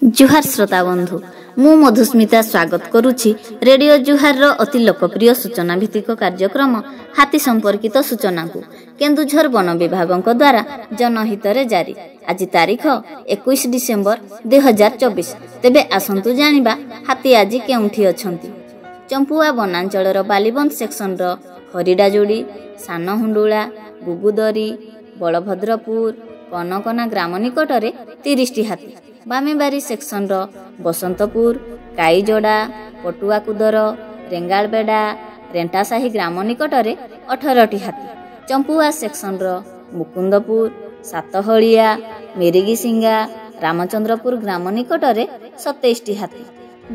जुहार श्रोता बंधु मु मधुस्मिता स्वागत करुछि रेडियो जुहार रो अति लोकप्रिय सूचना भित्तिक कार्यक्रम हाथी संपर्कित सूचना को केन्दुझर वन विभाग द्वारा जनहित रे जारी। आज तारीख 21 डिसेम्बर 2024। तेबे आसंतु जानिबा हाथी आज केउठी अछंती। चंपुआ वनांचल बालीबंध सेक्शन रो हरिडाजोड़ी, सान हुंडुला, गुगुदरी, बलभद्रपुर, कनकना ग्राम निकट में 30टी हाथी, बामेबारी सेक्शन रो बसंतपुर, काईजोड़ा, पटुआकुदर, रेंगालबेड़ा, रेंटासाही ग्राम निकट में 18टी हाथी, चंपुआ सेक्शन रो मुकुंदपुर, सातहलिया, मिरिगिसिंगा, रामचंद्रपुर ग्राम निकट में 27टी हाथी,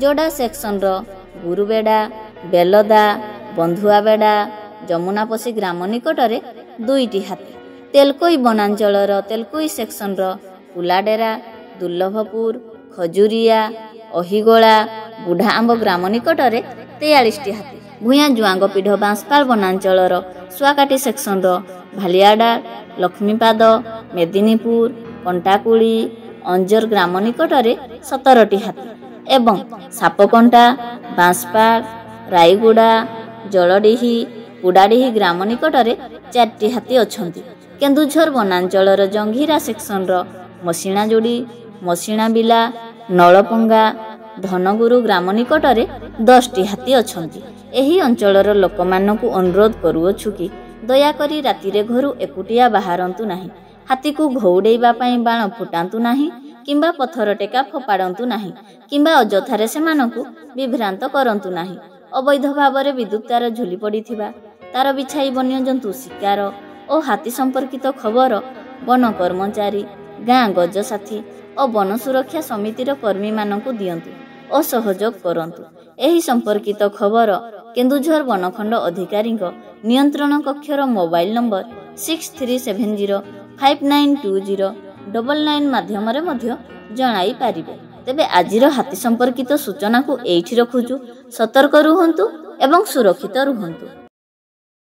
जोड़ा सेक्शन रो गुरुबेड़ा, बेलदा, बंधुआबेड़ा, जमुनापसी ग्राम निकट में 2टी हाथी, तेलकोई वनांचल तेलकोई सेक्शन रो कुलाडेरा, दुर्लभपुर, खजुरिया, अहिगोला, बुढ़ा आंब ग्राम निकट में 43टी हाथी, भूया जुआंगपीढ़ बांसपाल वनांचल सुआकाटी सेक्शन रो भालियाडा, लक्ष्मीपाद, मेदिनीपुर, कंटाकुड़ी, अंजर ग्राम निकट में 17टी हाथी एवं सापकंटा, बांसपाल, रायगुड़ा, जलडीही, पुडाडीही ग्राम निकट में 4टी हाथी अछंती। केन्दुझर वनांचल जंघीरा सेक्शन रो मसिणाजोड़ी, मसिणाबिला, नलपंगा, धनगुरु ग्राम निकट में 10टी हाथी अछंती। एही अंचलर लोकमानकु अनुरोध करूअछु कि दयाकरी रातिरे घरु एकुटिया बाहरंतु नाही, हाथी को घौड़ेइबा पई बाण फुटांतु नाही किंबा पत्थर टेका फोपाडंतु नाही किंबा अजथारे सेमानकु विभ्रांत करंतु नाही। अवैध भावरे विद्युत तार झुली पड़िथिबा, तार बिछाई वन्यजंतु शिकार और हाथी संपर्कित खबर वन कर्मचारी, गाँ गजसाथी और वन सुरक्षा समितिर कर्मी मानकु दियंतु और सहयोग करंतु। एही संपर्कित खबर केन्दुझर वनखंड अधिकारी नियंत्रण कक्षर मोबाइल नंबर 6370592099 माध्यम रे मध्य जणाई पारिबे। तेबे आजिर हाथी संपर्कित सूचना को एइठी रखुछु। सतर्क रुहंतु एवं सुरक्षित रुहंतु।